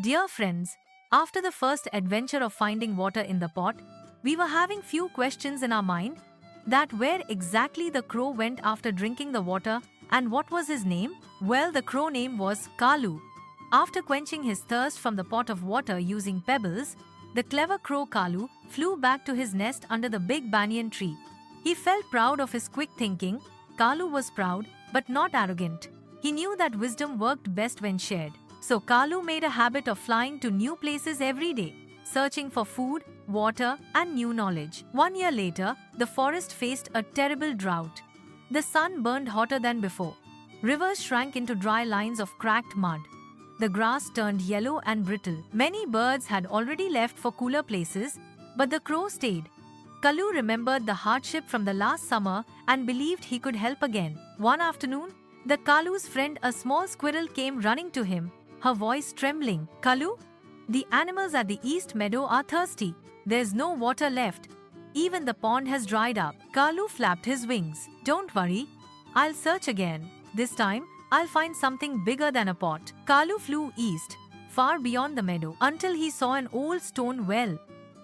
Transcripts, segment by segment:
Dear friends, after the first adventure of finding water in the pot, we were having few questions in our mind that where exactly the crow went after drinking the water and what was his name? Well, the crow name was Kalu. After quenching his thirst from the pot of water using pebbles, the clever crow Kalu flew back to his nest under the big banyan tree. He felt proud of his quick thinking. Kalu was proud, but not arrogant. He knew that wisdom worked best when shared. So Kalu made a habit of flying to new places every day, searching for food, water, and new knowledge. 1 year later, the forest faced a terrible drought. The sun burned hotter than before. Rivers shrank into dry lines of cracked mud. The grass turned yellow and brittle. Many birds had already left for cooler places, but the crow stayed. Kalu remembered the hardship from the last summer and believed he could help again. One afternoon, the Kalu's friend, a small squirrel, came running to him, her voice trembling. Kalu, the animals at the east meadow are thirsty. There's no water left. Even the pond has dried up. Kalu flapped his wings. Don't worry, I'll search again. This time, I'll find something bigger than a pot. Kalu flew east, far beyond the meadow, until he saw an old stone well.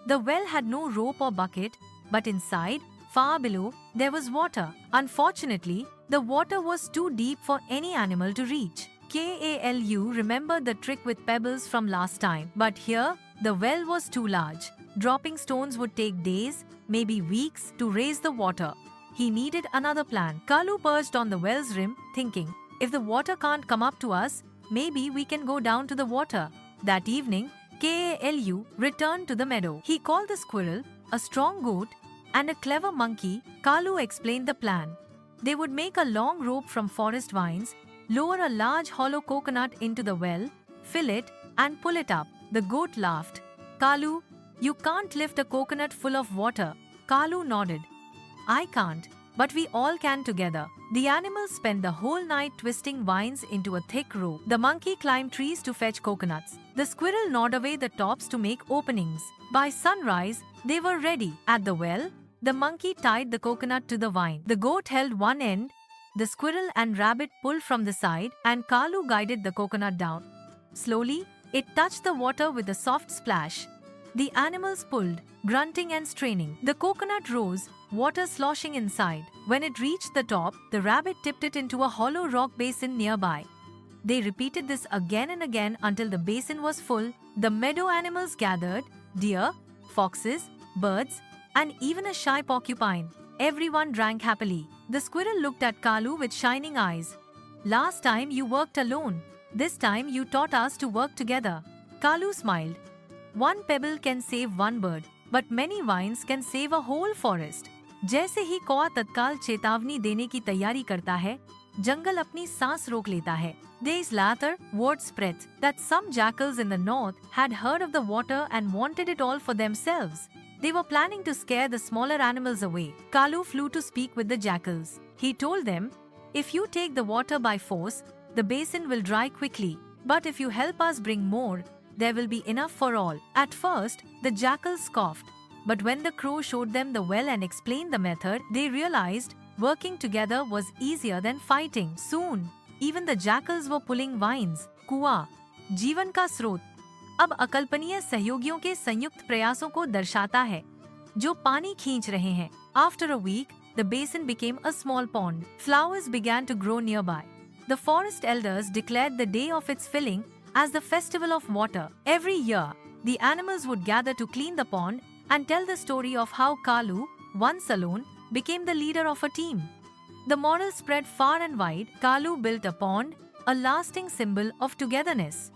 The well had no rope or bucket, but inside, far below, there was water. Unfortunately, the water was too deep for any animal to reach. Kalu remembered the trick with pebbles from last time, but here, the well was too large. Dropping stones would take days, maybe weeks, to raise the water. He needed another plan. Kalu perched on the well's rim, thinking, if the water can't come up to us, maybe we can go down to the water. That evening, Kalu returned to the meadow. He called the squirrel, a strong goat, and a clever monkey. Kalu explained the plan. They would make a long rope from forest vines, lower a large hollow coconut into the well, fill it, and pull it up. The goat laughed. Kalu, you can't lift a coconut full of water. Kalu nodded. I can't, but we all can together. The animals spent the whole night twisting vines into a thick rope. The monkey climbed trees to fetch coconuts. The squirrel gnawed away the tops to make openings. By sunrise, they were ready. At the well, the monkey tied the coconut to the vine. The goat held one end, the squirrel and rabbit pulled from the side, and Kalu guided the coconut down. Slowly, it touched the water with a soft splash. The animals pulled, grunting and straining. The coconut rose, water sloshing inside. When it reached the top, the rabbit tipped it into a hollow rock basin nearby. They repeated this again and again until the basin was full. The meadow animals gathered, deer, foxes, birds, and even a shy porcupine. Everyone drank happily. The squirrel looked at Kalu with shining eyes. Last time you worked alone. This time you taught us to work together. Kalu smiled. One pebble can save one bird, but many vines can save a whole forest. जैसे ही कौआ तत्काल चेतावनी देने की तैयारी करता है, जंगल अपनी सांस रोक लेता है. Days later, word spread that some jackals in the north had heard of the water and wanted it all for themselves. They were planning to scare the smaller animals away. Kalu flew to speak with the jackals. He told them, if you take the water by force, the basin will dry quickly. But if you help us bring more, there will be enough for all. At first, the jackals scoffed. But when the crow showed them the well and explained the method, they realized working together was easier than fighting. Soon, even the jackals were pulling vines. कुआं, जीवन का स्रोत, अब अकल्पनीय सहयोगियों के संयुक्त प्रयासों को दर्शाता है, जो पानी खींच रहे हैं. After a week, the basin became a small pond. Flowers began to grow nearby. The forest elders declared the day of its filling as the festival of water. Every year, the animals would gather to clean the pond and tell the story of how Kalu, once alone, became the leader of a team. The moral spread far and wide. Kalu built a pond, a lasting symbol of togetherness.